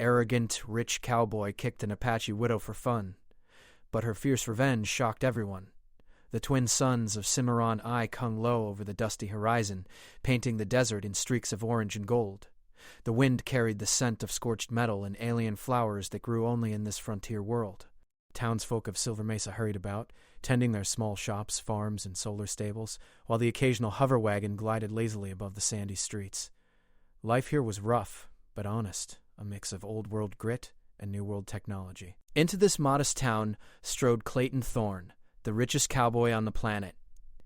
arrogant, rich cowboy kicked an Apache widow for fun. But her fierce revenge shocked everyone. The twin suns of Cimarron Ike hung low over the dusty horizon, painting the desert in streaks of orange and gold. The wind carried the scent of scorched metal and alien flowers that grew only in this frontier world. Townsfolk of Silver Mesa hurried about, tending their small shops, farms, and solar stables, while the occasional hover wagon glided lazily above the sandy streets. Life here was rough, but honest, a mix of old-world grit and new-world technology. Into this modest town strode Clayton Thorne, the richest cowboy on the planet.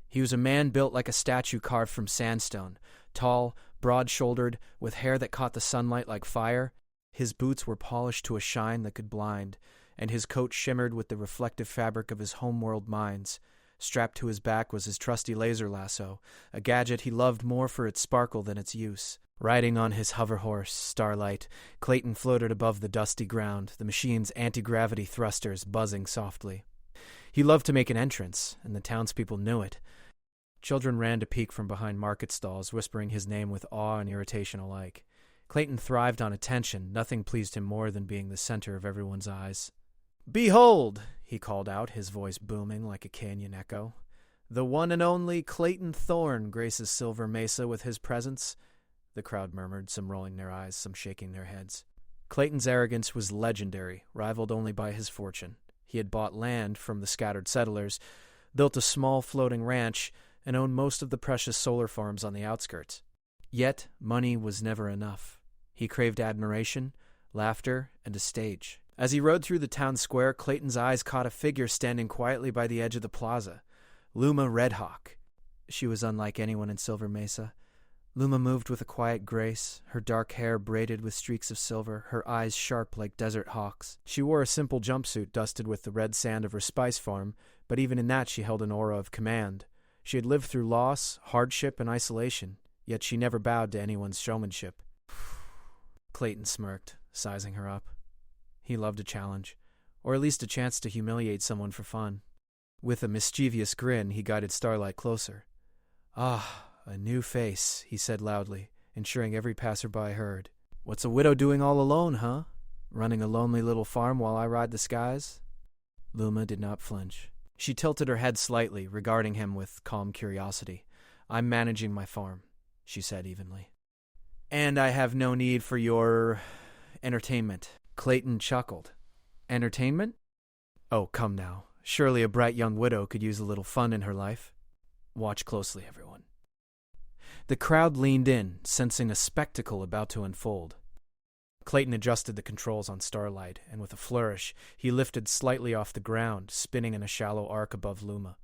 He was a man built like a statue carved from sandstone, tall, broad-shouldered, with hair that caught the sunlight like fire. His boots were polished to a shine that could blind, and his coat shimmered with the reflective fabric of his homeworld mines. Strapped to his back was his trusty laser lasso, a gadget he loved more for its sparkle than its use. Riding on his hover horse, Starlight, Clayton floated above the dusty ground, the machine's anti-gravity thrusters buzzing softly. He loved to make an entrance, and the townspeople knew it. Children ran to peek from behind market stalls, whispering his name with awe and irritation alike. Clayton thrived on attention. Nothing pleased him more than being the center of everyone's eyes. "Behold," he called out, his voice booming like a canyon echo. "The one and only Clayton Thorne graces Silver Mesa with his presence." The crowd murmured, some rolling their eyes, some shaking their heads. Clayton's arrogance was legendary, rivaled only by his fortune. He had bought land from the scattered settlers, built a small floating ranch, and owned most of the precious solar farms on the outskirts. Yet, money was never enough. He craved admiration, laughter, and a stage. As he rode through the town square, Clayton's eyes caught a figure standing quietly by the edge of the plaza. Luma Redhawk. She was unlike anyone in Silver Mesa. Luma moved with a quiet grace, her dark hair braided with streaks of silver, her eyes sharp like desert hawks. She wore a simple jumpsuit dusted with the red sand of her spice farm, but even in that she held an aura of command. She had lived through loss, hardship, and isolation, yet she never bowed to anyone's showmanship. Clayton smirked, sizing her up. He loved a challenge, or at least a chance to humiliate someone for fun. With a mischievous grin, he guided Starlight closer. "Ah, a new face," he said loudly, ensuring every passerby heard. "What's a widow doing all alone, huh? Running a lonely little farm while I ride the skies?" Luma did not flinch. She tilted her head slightly, regarding him with calm curiosity. "I'm managing my farm," she said evenly. "And I have no need for your entertainment." Clayton chuckled. "Entertainment? Oh, come now. Surely a bright young widow could use a little fun in her life. Watch closely, everyone." The crowd leaned in, sensing a spectacle about to unfold. Clayton adjusted the controls on Starlight, and with a flourish, he lifted slightly off the ground, spinning in a shallow arc above Luma.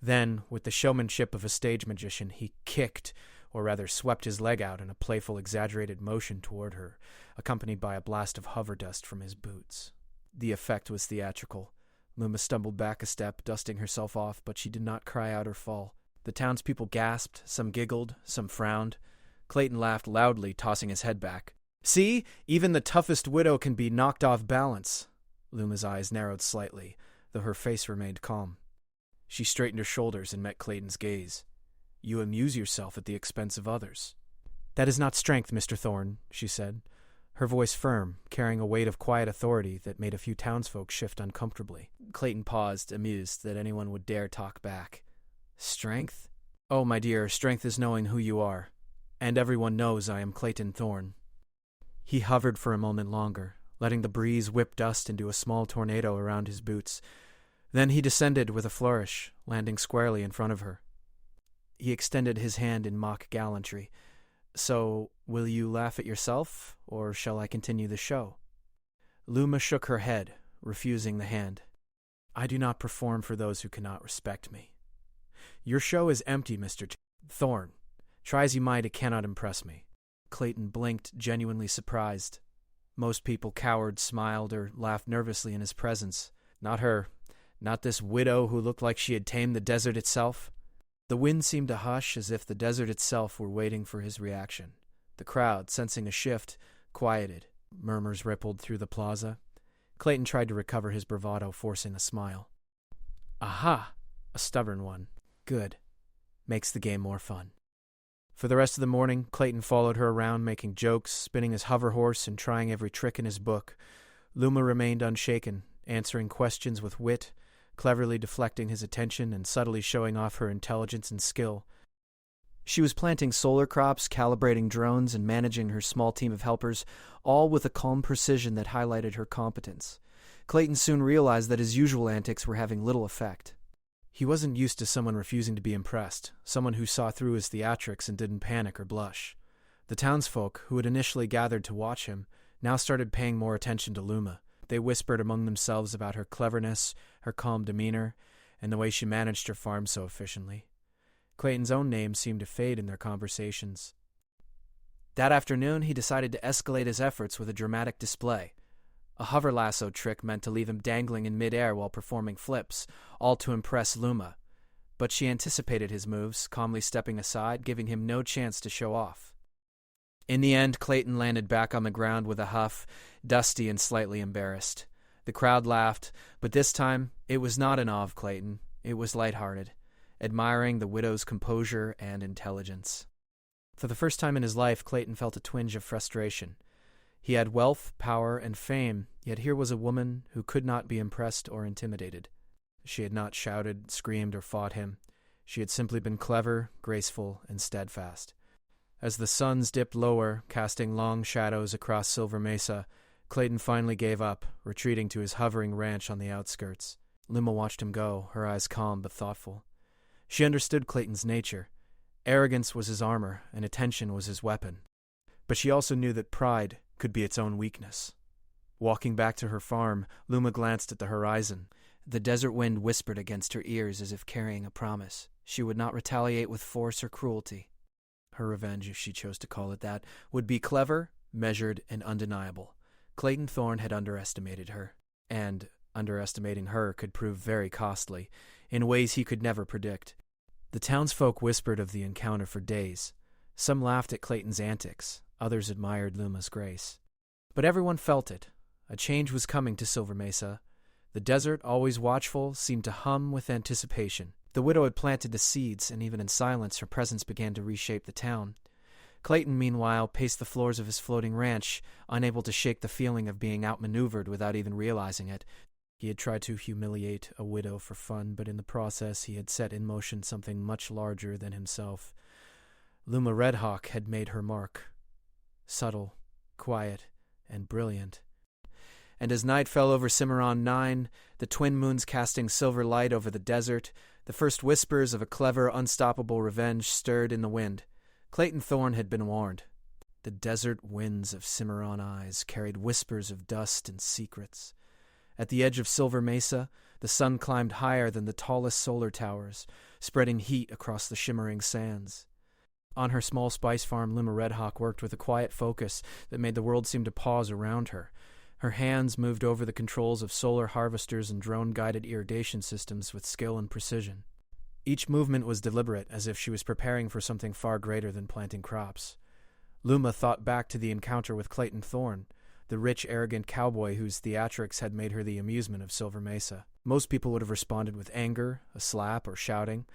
Then, with the showmanship of a stage magician, he kicked, or rather swept his leg out in a playful, exaggerated motion toward her, accompanied by a blast of hover dust from his boots. The effect was theatrical. Luma stumbled back a step, dusting herself off, but she did not cry out or fall. The townspeople gasped, some giggled, some frowned. Clayton laughed loudly, tossing his head back. "See? Even the toughest widow can be knocked off balance." Luma's eyes narrowed slightly, though her face remained calm. She straightened her shoulders and met Clayton's gaze. "You amuse yourself at the expense of others." "That is not strength, Mr. Thorne," she said, her voice firm, carrying a weight of quiet authority that made a few townsfolk shift uncomfortably. Clayton paused, amused that anyone would dare talk back. "Strength? Oh, my dear, strength is knowing who you are. And everyone knows I am Clayton Thorne." He hovered for a moment longer, letting the breeze whip dust into a small tornado around his boots. Then he descended with a flourish, landing squarely in front of her. He extended his hand in mock gallantry. "So, will you laugh at yourself, or shall I continue the show?" Luma shook her head, refusing the hand. "I do not perform for those who cannot respect me. Your show is empty, Mr. Thorne. Try as you might, it cannot impress me." Clayton blinked, genuinely surprised. Most people cowered, smiled, or laughed nervously in his presence. Not her. Not this widow who looked like she had tamed the desert itself. The wind seemed to hush, as if the desert itself were waiting for his reaction. The crowd, sensing a shift, quieted. Murmurs rippled through the plaza. Clayton tried to recover his bravado, forcing a smile. "Aha! A stubborn one. Good. Makes the game more fun." For the rest of the morning, Clayton followed her around, making jokes, spinning his hover horse, and trying every trick in his book. Luma remained unshaken, answering questions with wit, cleverly deflecting his attention and subtly showing off her intelligence and skill. She was planting solar crops, calibrating drones, and managing her small team of helpers, all with a calm precision that highlighted her competence. Clayton soon realized that his usual antics were having little effect. He wasn't used to someone refusing to be impressed, someone who saw through his theatrics and didn't panic or blush. The townsfolk, who had initially gathered to watch him, now started paying more attention to Luma. They whispered among themselves about her cleverness, her calm demeanor, and the way she managed her farm so efficiently. Clayton's own name seemed to fade in their conversations. That afternoon, he decided to escalate his efforts with a dramatic display. A hover lasso trick meant to leave him dangling in midair while performing flips, all to impress Luma. But she anticipated his moves, calmly stepping aside, giving him no chance to show off. In the end, Clayton landed back on the ground with a huff, dusty and slightly embarrassed. The crowd laughed, but this time it was not in awe of Clayton. It was lighthearted, admiring the widow's composure and intelligence. For the first time in his life, Clayton felt a twinge of frustration. He had wealth, power, and fame, yet here was a woman who could not be impressed or intimidated. She had not shouted, screamed, or fought him. She had simply been clever, graceful, and steadfast. As the suns dipped lower, casting long shadows across Silver Mesa, Clayton finally gave up, retreating to his hovering ranch on the outskirts. Luma watched him go, her eyes calm but thoughtful. She understood Clayton's nature. Arrogance was his armor, and attention was his weapon. But she also knew that pride could be its own weakness. Walking back to her farm, Luma glanced at the horizon. The desert wind whispered against her ears as if carrying a promise. She would not retaliate with force or cruelty. Her revenge, if she chose to call it that, would be clever, measured, and undeniable. Clayton Thorne had underestimated her, and underestimating her could prove very costly, in ways he could never predict. The townsfolk whispered of the encounter for days. Some laughed at Clayton's antics, others admired Luma's grace. But everyone felt it. A change was coming to Silver Mesa. The desert, always watchful, seemed to hum with anticipation. The widow had planted the seeds, and even in silence her presence began to reshape the town. Clayton, meanwhile, paced the floors of his floating ranch, unable to shake the feeling of being outmaneuvered without even realizing it. He had tried to humiliate a widow for fun, but in the process he had set in motion something much larger than himself. Luma Redhawk had made her mark. Subtle, quiet, and brilliant. And as night fell over Cimarron 9, the twin moons casting silver light over the desert, the first whispers of a clever, unstoppable revenge stirred in the wind. Clayton Thorne had been warned. The desert winds of Cimarron Eyes carried whispers of dust and secrets. At the edge of Silver Mesa, the sun climbed higher than the tallest solar towers, spreading heat across the shimmering sands. On her small spice farm, Luma Redhawk worked with a quiet focus that made the world seem to pause around her. Her hands moved over the controls of solar harvesters and drone-guided irrigation systems with skill and precision. Each movement was deliberate, as if she was preparing for something far greater than planting crops. Luma thought back to the encounter with Clayton Thorne, the rich, arrogant cowboy whose theatrics had made her the amusement of Silver Mesa. Most people would have responded with anger, a slap, or shouting,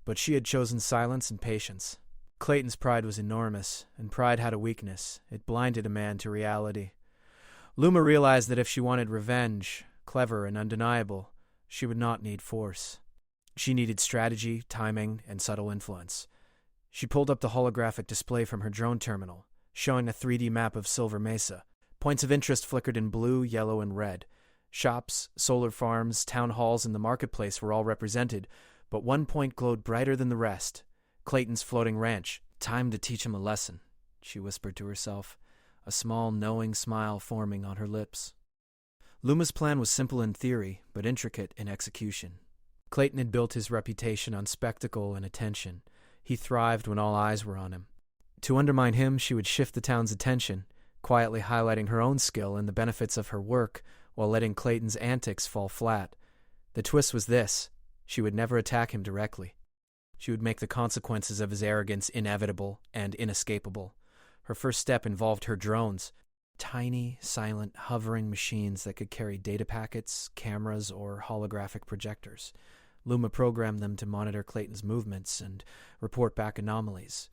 but she had chosen silence and patience. Clayton's pride was enormous, and pride had a weakness. It blinded a man to reality. Luma realized that if she wanted revenge, clever and undeniable, she would not need force. She needed strategy, timing, and subtle influence. She pulled up the holographic display from her drone terminal, showing a 3D map of Silver Mesa. Points of interest flickered in blue, yellow, and red. Shops, solar farms, town halls, and the marketplace were all represented, but one point glowed brighter than the rest. Clayton's floating ranch. Time to teach him a lesson, she whispered to herself, a small, knowing smile forming on her lips. Luma's plan was simple in theory, but intricate in execution. Clayton had built his reputation on spectacle and attention. He thrived when all eyes were on him. To undermine him, she would shift the town's attention, quietly highlighting her own skill and the benefits of her work while letting Clayton's antics fall flat. The twist was this: she would never attack him directly. She would make the consequences of his arrogance inevitable and inescapable. Her first step involved her drones, tiny, silent, hovering machines that could carry data packets, cameras, or holographic projectors. Luma programmed them to monitor Clayton's movements and report back anomalies.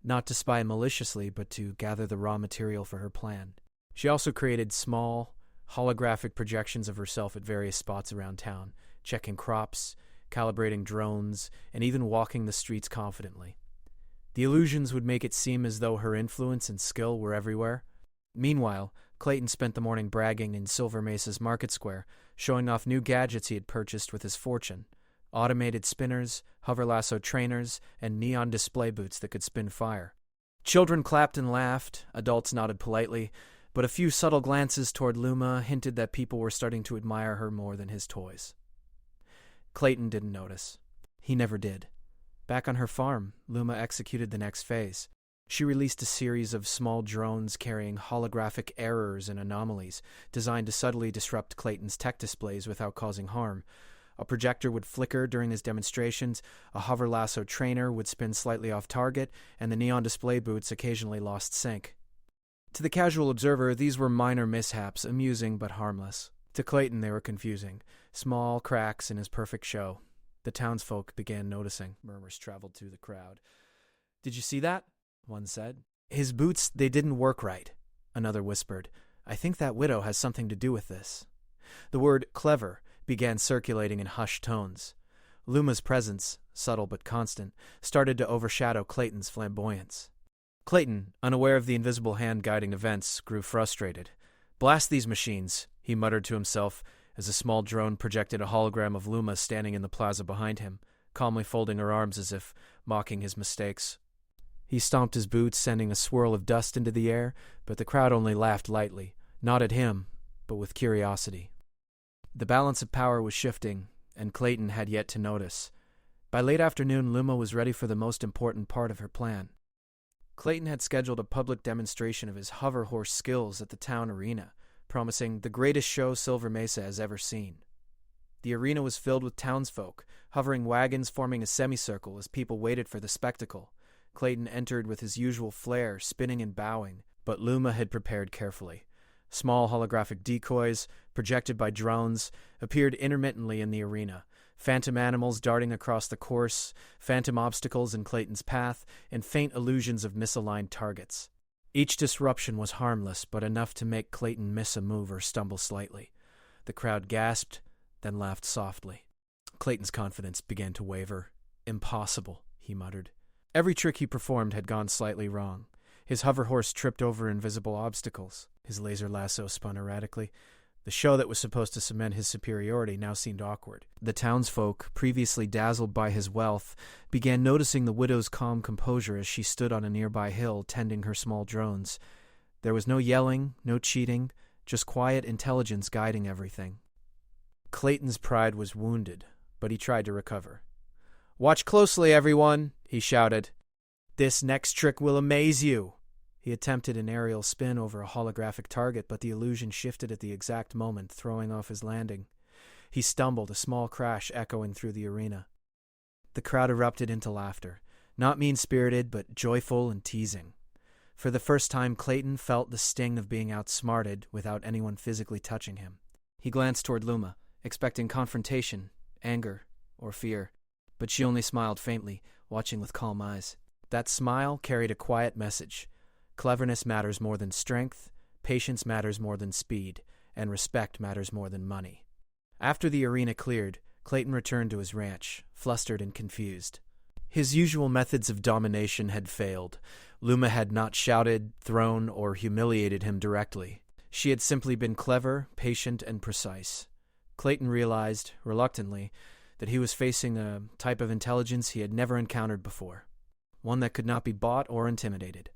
not to spy maliciously, but to gather the raw material for her plan. She also created small, holographic projections of herself at various spots around town, checking crops, calibrating drones, and even walking the streets confidently. The illusions would make it seem as though her influence and skill were everywhere. Meanwhile, Clayton spent the morning bragging in Silver Mesa's market square, showing off new gadgets he had purchased with his fortune: automated spinners, hover lasso trainers, and neon display boots that could spin fire. Children clapped and laughed, adults nodded politely, but a few subtle glances toward Luma hinted that people were starting to admire her more than his toys. Clayton didn't notice. He never did. Back on her farm, Luma executed the next phase. She released a series of small drones carrying holographic errors and anomalies, designed to subtly disrupt Clayton's tech displays without causing harm. A projector would flicker during his demonstrations, a hover lasso trainer would spin slightly off target, and the neon display boots occasionally lost sync. To the casual observer, these were minor mishaps, amusing but harmless. To Clayton, they were confusing, small cracks in his perfect show. The townsfolk began noticing. Murmurs traveled through the crowd. "Did you see that?" one said. "His boots, they didn't work right," another whispered. "I think that widow has something to do with this." The word clever began circulating in hushed tones. Luma's presence, subtle but constant, started to overshadow Clayton's flamboyance. Clayton, unaware of the invisible hand guiding events, grew frustrated. "Blast these machines," he muttered to himself as a small drone projected a hologram of Luma standing in the plaza behind him, calmly folding her arms as if mocking his mistakes. He stomped his boots, sending a swirl of dust into the air, but the crowd only laughed lightly, not at him, but with curiosity. The balance of power was shifting, and Clayton had yet to notice. By late afternoon, Luma was ready for the most important part of her plan. Clayton had scheduled a public demonstration of his hover horse skills at the town arena, promising the greatest show Silver Mesa has ever seen. The arena was filled with townsfolk, hovering wagons forming a semicircle as people waited for the spectacle. Clayton entered with his usual flair, spinning and bowing, but Luma had prepared carefully. Small holographic decoys, projected by drones, appeared intermittently in the arena, phantom animals darting across the course, phantom obstacles in Clayton's path, and faint illusions of misaligned targets. Each disruption was harmless, but enough to make Clayton miss a move or stumble slightly. The crowd gasped, then laughed softly. Clayton's confidence began to waver. "Impossible," he muttered. Every trick he performed had gone slightly wrong. His hover horse tripped over invisible obstacles. His laser lasso spun erratically. The show that was supposed to cement his superiority now seemed awkward. The townsfolk, previously dazzled by his wealth, began noticing the widow's calm composure as she stood on a nearby hill tending her small drones. There was no yelling, no cheating, just quiet intelligence guiding everything. Clayton's pride was wounded, but he tried to recover. "Watch closely, everyone," he shouted. "This next trick will amaze you." He attempted an aerial spin over a holographic target, but the illusion shifted at the exact moment, throwing off his landing. He stumbled, a small crash echoing through the arena. The crowd erupted into laughter, not mean-spirited, but joyful and teasing. For the first time, Clayton felt the sting of being outsmarted without anyone physically touching him. He glanced toward Luma, expecting confrontation, anger, or fear, but she only smiled faintly, watching with calm eyes. That smile carried a quiet message. Cleverness matters more than strength, patience matters more than speed, and respect matters more than money. After the arena cleared, Clayton returned to his ranch, flustered and confused. His usual methods of domination had failed. Luma had not shouted, thrown, or humiliated him directly. She had simply been clever, patient, and precise. Clayton realized, reluctantly, that he was facing a type of intelligence he had never encountered before, one that could not be bought or intimidated.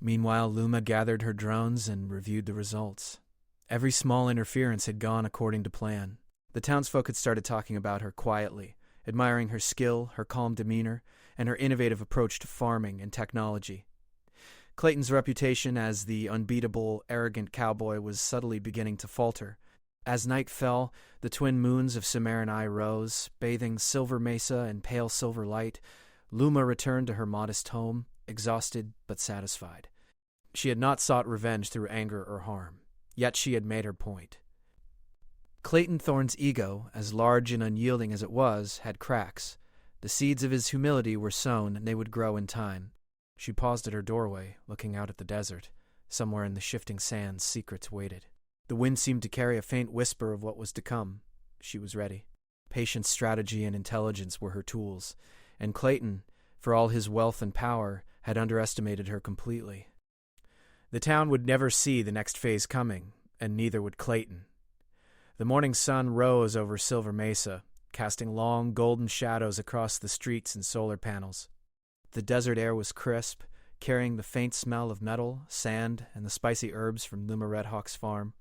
Meanwhile, Luma gathered her drones and reviewed the results. Every small interference had gone according to plan. The townsfolk had started talking about her quietly, admiring her skill, her calm demeanor, and her innovative approach to farming and technology. Clayton's reputation as the unbeatable, arrogant cowboy was subtly beginning to falter. As night fell, the twin moons of Cimmerian Eye rose, bathing Silver Mesa in pale silver light. Luma returned to her modest home, exhausted but satisfied. She had not sought revenge through anger or harm, yet she had made her point. Clayton Thorne's ego, as large and unyielding as it was, had cracks. The seeds of his humility were sown, and they would grow in time. She paused at her doorway, looking out at the desert. Somewhere in the shifting sands, secrets waited. The wind seemed to carry a faint whisper of what was to come. She was ready. Patience, strategy, and intelligence were her tools, and Clayton, for all his wealth and power, had underestimated her completely. The town would never see the next phase coming, and neither would Clayton. The morning sun rose over Silver Mesa, casting long golden shadows across the streets and solar panels. The desert air was crisp, carrying the faint smell of metal, sand, and the spicy herbs from Luma Redhawk's farm.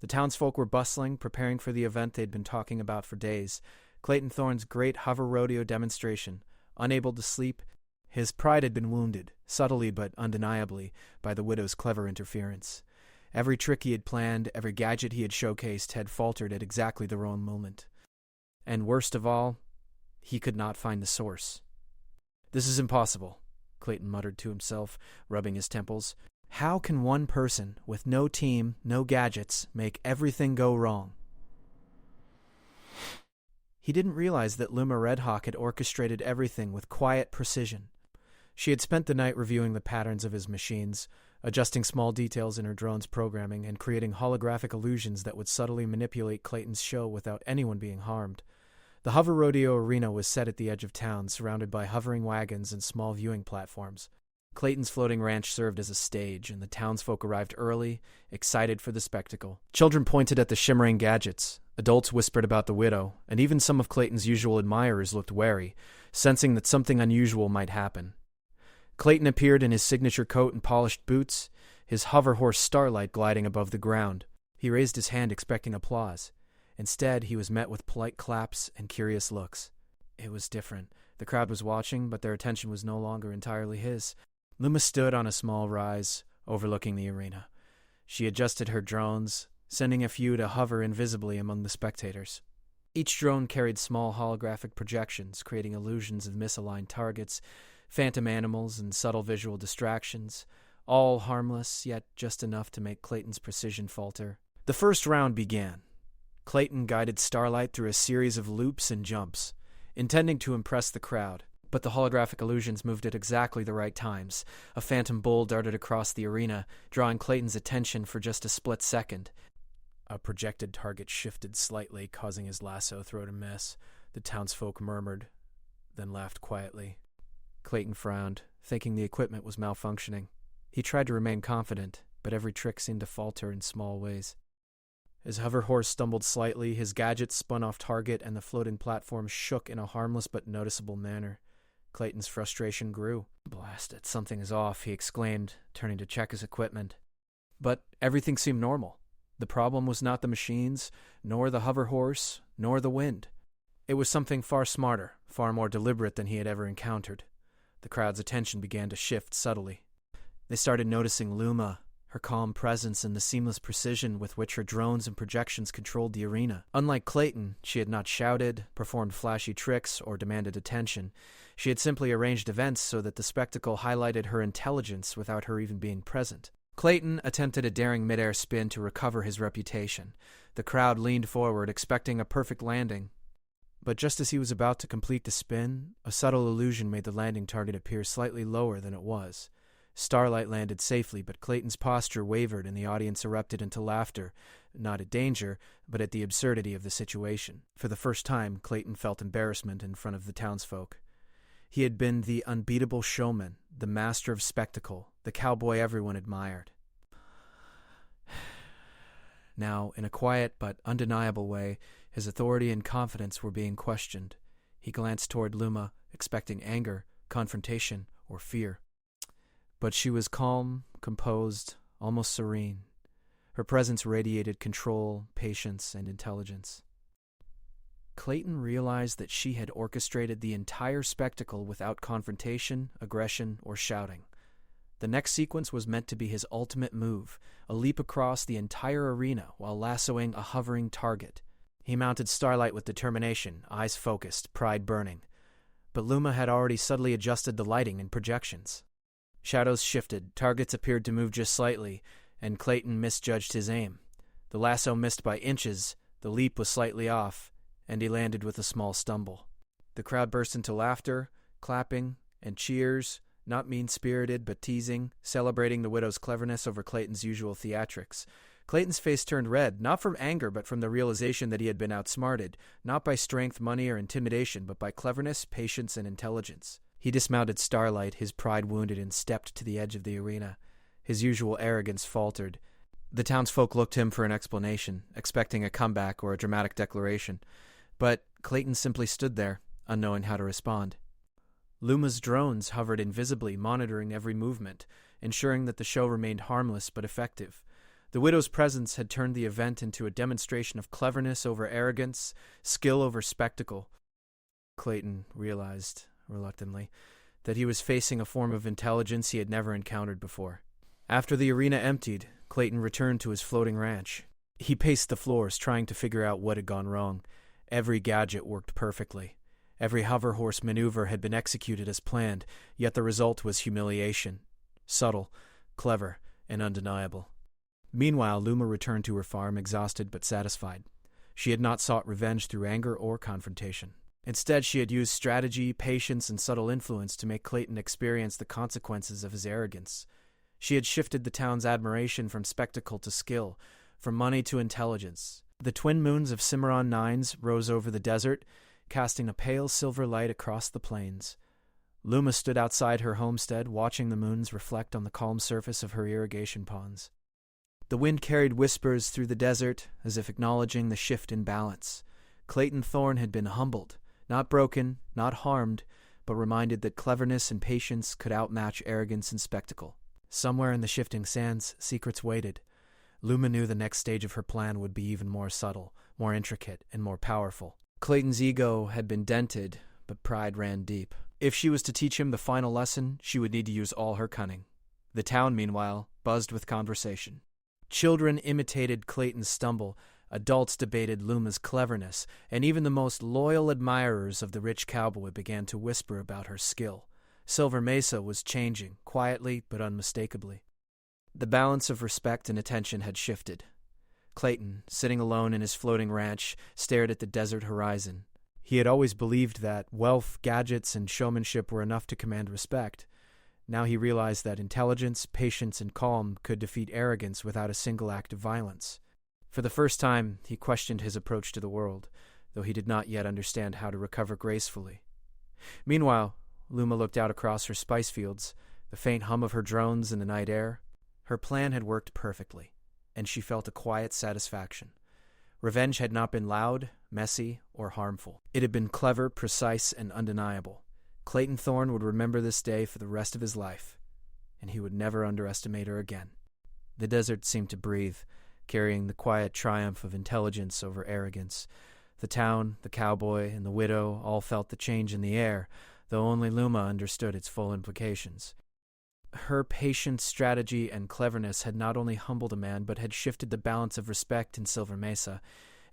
The townsfolk were bustling, preparing for the event they'd been talking about for days. Clayton Thorne's great hover rodeo demonstration. Unable to sleep, his pride had been wounded, subtly but undeniably, by the widow's clever interference. Every trick he had planned, every gadget he had showcased, had faltered at exactly the wrong moment. And worst of all, he could not find the source. "This is impossible," Clayton muttered to himself, rubbing his temples. "How can one person, with no team, no gadgets, make everything go wrong?" He didn't realize that Luma Redhawk had orchestrated everything with quiet precision. She had spent the night reviewing the patterns of his machines, adjusting small details in her drone's programming, and creating holographic illusions that would subtly manipulate Clayton's show without anyone being harmed. The hover rodeo arena was set at the edge of town, surrounded by hovering wagons and small viewing platforms. Clayton's floating ranch served as a stage, and the townsfolk arrived early, excited for the spectacle. Children pointed at the shimmering gadgets, adults whispered about the widow, and even some of Clayton's usual admirers looked wary, sensing that something unusual might happen. Clayton appeared in his signature coat and polished boots, his hover horse Starlight gliding above the ground. He raised his hand expecting applause. Instead, he was met with polite claps and curious looks. It was different. The crowd was watching, but their attention was no longer entirely his. Luma stood on a small rise, overlooking the arena. She adjusted her drones, sending a few to hover invisibly among the spectators. Each drone carried small holographic projections, creating illusions of misaligned targets, phantom animals, and subtle visual distractions, all harmless, yet just enough to make Clayton's precision falter. The first round began. Clayton guided Starlight through a series of loops and jumps, intending to impress the crowd. But the holographic illusions moved at exactly the right times. A phantom bull darted across the arena, drawing Clayton's attention for just a split second. A projected target shifted slightly, causing his lasso throw to miss. The townsfolk murmured, then laughed quietly. Clayton frowned, thinking the equipment was malfunctioning. He tried to remain confident, but every trick seemed to falter in small ways. His hover horse stumbled slightly, his gadgets spun off target, and the floating platform shook in a harmless but noticeable manner. Clayton's frustration grew. "Blast it, something is off," he exclaimed, turning to check his equipment. But everything seemed normal. The problem was not the machines, nor the hover horse, nor the wind. It was something far smarter, far more deliberate than he had ever encountered. The crowd's attention began to shift subtly. They started noticing Luma, her calm presence, and the seamless precision with which her drones and projections controlled the arena. Unlike Clayton, she had not shouted, performed flashy tricks, or demanded attention. She had simply arranged events so that the spectacle highlighted her intelligence without her even being present. Clayton attempted a daring midair spin to recover his reputation. The crowd leaned forward, expecting a perfect landing. But just as he was about to complete the spin, a subtle illusion made the landing target appear slightly lower than it was. Starlight landed safely, but Clayton's posture wavered and the audience erupted into laughter, not at danger, but at the absurdity of the situation. For the first time, Clayton felt embarrassment in front of the townsfolk. He had been the unbeatable showman, the master of spectacle, the cowboy everyone admired. Now, in a quiet but undeniable way, his authority and confidence were being questioned. He glanced toward Luma, expecting anger, confrontation, or fear. But she was calm, composed, almost serene. Her presence radiated control, patience, and intelligence. Clayton realized that she had orchestrated the entire spectacle without confrontation, aggression, or shouting. The next sequence was meant to be his ultimate move, a leap across the entire arena while lassoing a hovering target. He mounted Starlight with determination, eyes focused, pride burning. But Luma had already subtly adjusted the lighting and projections. Shadows shifted, targets appeared to move just slightly, and Clayton misjudged his aim. The lasso missed by inches, the leap was slightly off, and he landed with a small stumble. The crowd burst into laughter, clapping, and cheers, Not mean-spirited, but teasing, celebrating the widow's cleverness over Clayton's usual theatrics. Clayton's face turned red, not from anger, but from the realization that he had been outsmarted, not by strength, money, or intimidation, but by cleverness, patience, and intelligence. He dismounted Starlight, his pride wounded, and stepped to the edge of the arena. His usual arrogance faltered. The townsfolk looked to him for an explanation, expecting a comeback or a dramatic declaration. But Clayton simply stood there, unknowing how to respond. Luma's drones hovered invisibly, monitoring every movement, ensuring that the show remained harmless but effective. The widow's presence had turned the event into a demonstration of cleverness over arrogance, skill over spectacle. Clayton realized, reluctantly, that he was facing a form of intelligence he had never encountered before. After the arena emptied, Clayton returned to his floating ranch. He paced the floors, trying to figure out what had gone wrong. Every gadget worked perfectly. Every hover horse maneuver had been executed as planned, yet the result was humiliation. Subtle, clever, and undeniable. Meanwhile, Luma returned to her farm, exhausted but satisfied. She had not sought revenge through anger or confrontation. Instead, she had used strategy, patience, and subtle influence to make Clayton experience the consequences of his arrogance. She had shifted the town's admiration from spectacle to skill, from money to intelligence. The twin moons of Cimarron Nines rose over the desert, casting a pale silver light across the plains. Luma stood outside her homestead, watching the moons reflect on the calm surface of her irrigation ponds. The wind carried whispers through the desert, as if acknowledging the shift in balance. Clayton Thorne had been humbled, not broken, not harmed, but reminded that cleverness and patience could outmatch arrogance and spectacle. Somewhere in the shifting sands, secrets waited. Luma knew the next stage of her plan would be even more subtle, more intricate, and more powerful. Clayton's ego had been dented, but pride ran deep. If she was to teach him the final lesson, she would need to use all her cunning. The town, meanwhile, buzzed with conversation. Children imitated Clayton's stumble, adults debated Luma's cleverness, and even the most loyal admirers of the rich cowboy began to whisper about her skill. Silver Mesa was changing, quietly but unmistakably. The balance of respect and attention had shifted. Clayton, sitting alone in his floating ranch, stared at the desert horizon. He had always believed that wealth, gadgets, and showmanship were enough to command respect. Now he realized that intelligence, patience, and calm could defeat arrogance without a single act of violence. For the first time, he questioned his approach to the world, though he did not yet understand how to recover gracefully. Meanwhile, Luma looked out across her spice fields, the faint hum of her drones in the night air. Her plan had worked perfectly, and she felt a quiet satisfaction. Revenge had not been loud, messy, or harmful. It had been clever, precise, and undeniable. Clayton Thorne would remember this day for the rest of his life, and he would never underestimate her again. The desert seemed to breathe, carrying the quiet triumph of intelligence over arrogance. The town, the cowboy, and the widow all felt the change in the air, though only Luma understood its full implications. Her patience, strategy, and cleverness had not only humbled a man, but had shifted the balance of respect in Silver Mesa.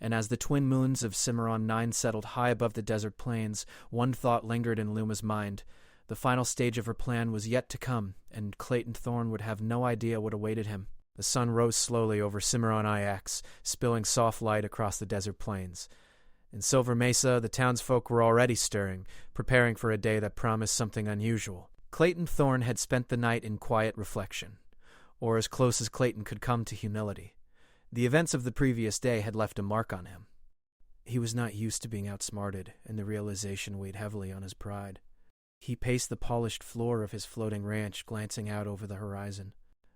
And as the twin moons of Cimarron 9 settled high above the desert plains, one thought lingered in Luma's mind. The final stage of her plan was yet to come, and Clayton Thorne would have no idea what awaited him. The sun rose slowly over Cimarron IX, spilling soft light across the desert plains. In Silver Mesa, the townsfolk were already stirring, preparing for a day that promised something unusual. Clayton Thorne had spent the night in quiet reflection, or as close as Clayton could come to humility. The events of the previous day had left a mark on him. He was not used to being outsmarted, and the realization weighed heavily on his pride. He paced the polished floor of his floating ranch, glancing out over the horizon.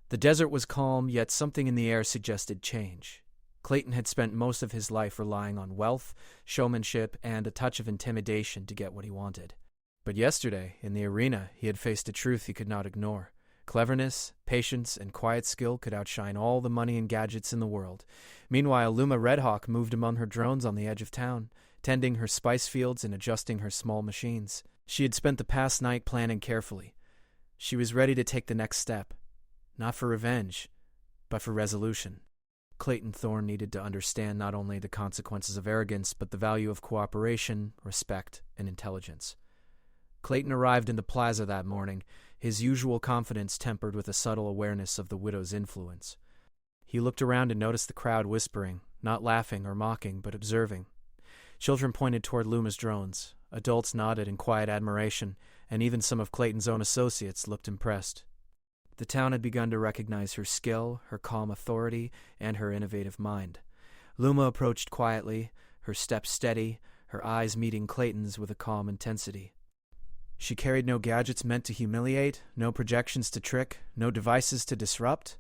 The desert was calm, yet something in the air suggested change. Clayton had spent most of his life relying on wealth, showmanship, and a touch of intimidation to get what he wanted. But yesterday, in the arena, he had faced a truth he could not ignore. Cleverness, patience, and quiet skill could outshine all the money and gadgets in the world. Meanwhile, Luma Redhawk moved among her drones on the edge of town, tending her spice fields and adjusting her small machines. She had spent the past night planning carefully. She was ready to take the next step, not for revenge, but for resolution. Clayton Thorne needed to understand not only the consequences of arrogance, but the value of cooperation, respect, and intelligence. Clayton arrived in the plaza that morning, his usual confidence tempered with a subtle awareness of the widow's influence. He looked around and noticed the crowd whispering, not laughing or mocking, but observing. Children pointed toward Luma's drones. Adults nodded in quiet admiration, and even some of Clayton's own associates looked impressed. The town had begun to recognize her skill, her calm authority, and her innovative mind. Luma approached quietly, her steps steady, her eyes meeting Clayton's with a calm intensity. She carried no gadgets meant to humiliate, no projections to trick, no devices to disrupt.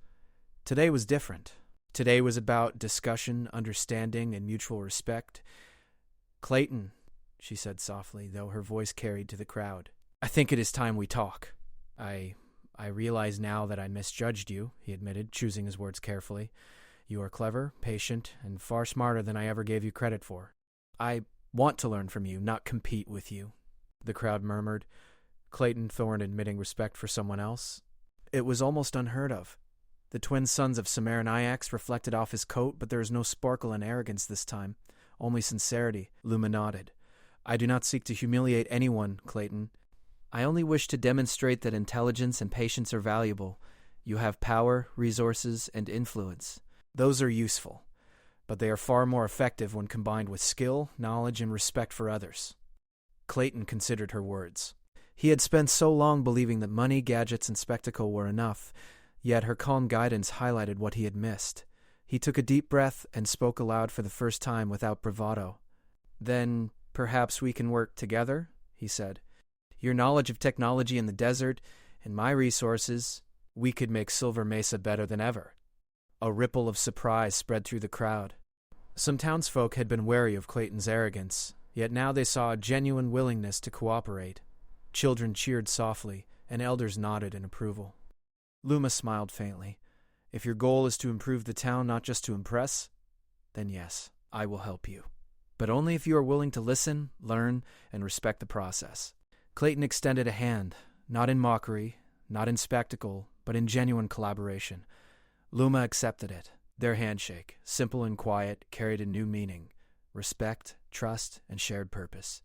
Today was different. Today was about discussion, understanding, and mutual respect. "Clayton," she said softly, though her voice carried to the crowd, "I think it is time we talk. I realize now that I misjudged you," he admitted, choosing his words carefully. "You are clever, patient, and far smarter than I ever gave you credit for. I want to learn from you, not compete with you." The crowd murmured, Clayton Thorne admitting respect for someone else. It was almost unheard of. The twin sons of Cimmerian Ajax reflected off his coat, but there was no sparkle and arrogance this time, only sincerity. Luma nodded. "I do not seek to humiliate anyone, Clayton. I only wish to demonstrate that intelligence and patience are valuable. You have power, resources, and influence. Those are useful, but they are far more effective when combined with skill, knowledge, and respect for others." Clayton considered her words. He had spent so long believing that money, gadgets, and spectacle were enough, yet her calm guidance highlighted what he had missed. He took a deep breath and spoke aloud for the first time without bravado. "Then perhaps we can work together," he said. "Your knowledge of technology in the desert and my resources, we could make Silver Mesa better than ever." A ripple of surprise spread through the crowd. Some townsfolk had been wary of Clayton's arrogance, yet now they saw a genuine willingness to cooperate. Children cheered softly, and elders nodded in approval. Luma smiled faintly. "If your goal is to improve the town, not just to impress, then yes, I will help you. But only if you are willing to listen, learn, and respect the process." Clayton extended a hand, not in mockery, not in spectacle, but in genuine collaboration. Luma accepted it. Their handshake, simple and quiet, carried a new meaning: respect, trust, and shared purpose.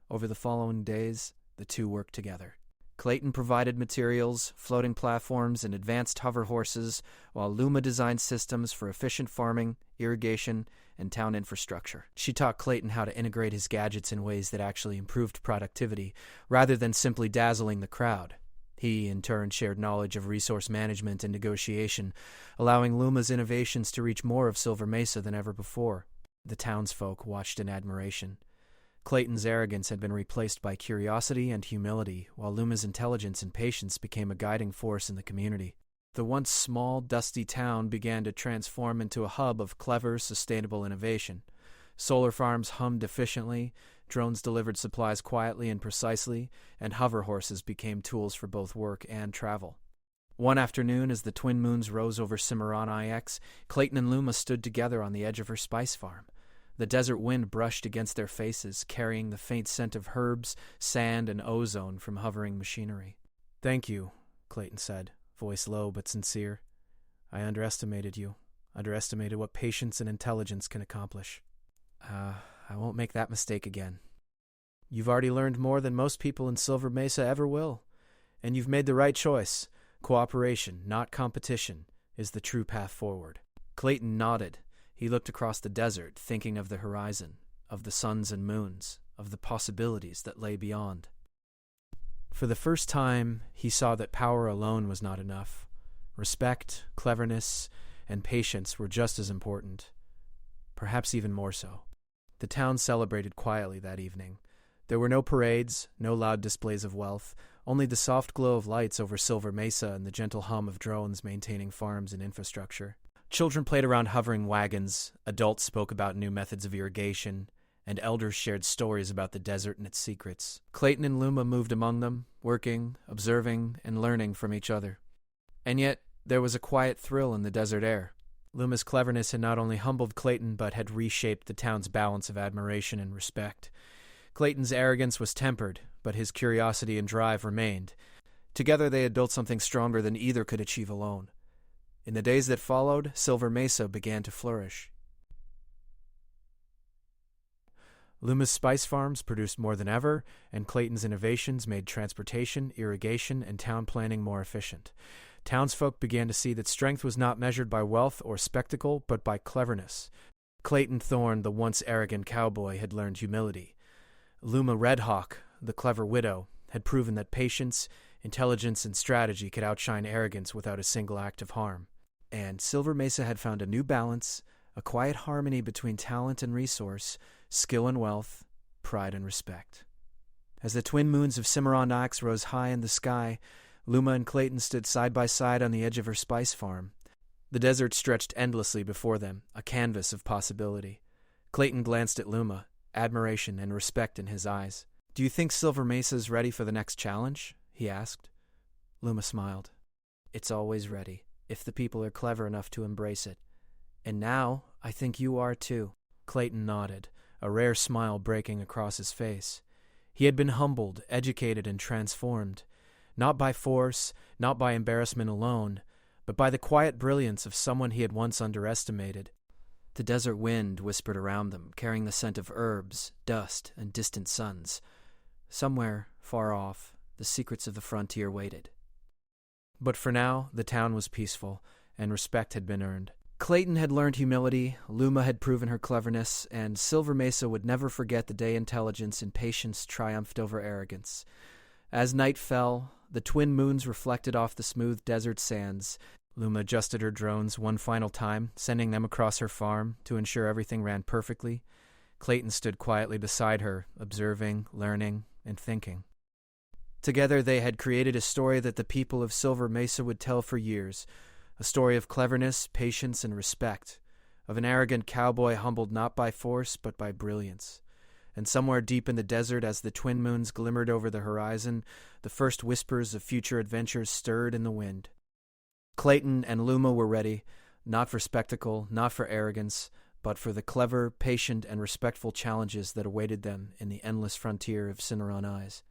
Over the following days, the two worked together. Clayton provided materials, floating platforms, and advanced hover horses, while Luma designed systems for efficient farming, irrigation, and town infrastructure. She taught Clayton how to integrate his gadgets in ways that actually improved productivity, rather than simply dazzling the crowd. He, in turn, shared knowledge of resource management and negotiation, allowing Luma's innovations to reach more of Silver Mesa than ever before. The townsfolk watched in admiration. Clayton's arrogance had been replaced by curiosity and humility, while Luma's intelligence and patience became a guiding force in the community. The once small, dusty town began to transform into a hub of clever, sustainable innovation. Solar farms hummed efficiently, drones delivered supplies quietly and precisely, and hover horses became tools for both work and travel. One afternoon, as the twin moons rose over Cimmerian Ajax, Clayton and Luma stood together on the edge of her spice farm. The desert wind brushed against their faces, carrying the faint scent of herbs, sand, and ozone from hovering machinery. "Thank you," Clayton said, voice low but sincere. "I underestimated you, underestimated what patience and intelligence can accomplish. I won't make that mistake again. You've already learned more than most people in Silver Mesa ever will, and you've made the right choice. Cooperation, not competition, is the true path forward." Clayton nodded. He looked across the desert, thinking of the horizon, of the suns and moons, of the possibilities that lay beyond. For the first time, he saw that power alone was not enough. Respect, cleverness, and patience were just as important, perhaps even more so. The town celebrated quietly that evening. There were no parades, no loud displays of wealth, only the soft glow of lights over Silver Mesa and the gentle hum of drones maintaining farms and infrastructure. Children played around hovering wagons, adults spoke about new methods of irrigation, and elders shared stories about the desert and its secrets. Clayton and Luma moved among them, working, observing, and learning from each other. And yet, there was a quiet thrill in the desert air. Luma's cleverness had not only humbled Clayton, but had reshaped the town's balance of admiration and respect. Clayton's arrogance was tempered, but his curiosity and drive remained. Together they had built something stronger than either could achieve alone. In the days that followed, Silver Mesa began to flourish. Luma's spice farms produced more than ever, and Clayton's innovations made transportation, irrigation, and town planning more efficient. Townsfolk began to see that strength was not measured by wealth or spectacle, but by cleverness. Clayton Thorne, the once arrogant cowboy, had learned humility. Luma Redhawk, the clever widow, had proven that patience, intelligence, and strategy could outshine arrogance without a single act of harm. And Silver Mesa had found a new balance, a quiet harmony between talent and resource, skill and wealth, pride and respect. As the twin moons of Cimarron Ox rose high in the sky, Luma and Clayton stood side by side on the edge of her spice farm. The desert stretched endlessly before them, a canvas of possibility. Clayton glanced at Luma, admiration and respect in his eyes. "Do you think Silver Mesa's ready for the next challenge?" he asked. Luma smiled. "It's always ready, if the people are clever enough to embrace it. And now, I think you are too." Clayton nodded, a rare smile breaking across his face. He had been humbled, educated, and transformed, not by force, not by embarrassment alone, but by the quiet brilliance of someone he had once underestimated. The desert wind whispered around them, carrying the scent of herbs, dust, and distant suns. Somewhere, far off, the secrets of the frontier waited. But for now, the town was peaceful, and respect had been earned. Clayton had learned humility, Luma had proven her cleverness, and Silver Mesa would never forget the day intelligence and patience triumphed over arrogance. As night fell, the twin moons reflected off the smooth desert sands. Luma adjusted her drones one final time, sending them across her farm to ensure everything ran perfectly. Clayton stood quietly beside her, observing, learning, and thinking. Together they had created a story that the people of Silver Mesa would tell for years, a story of cleverness, patience, and respect, of an arrogant cowboy humbled not by force but by brilliance. And somewhere deep in the desert, as the twin moons glimmered over the horizon, the first whispers of future adventures stirred in the wind. Clayton and Luma were ready, not for spectacle, not for arrogance, but for the clever, patient, and respectful challenges that awaited them in the endless frontier of Cimarron Eyes.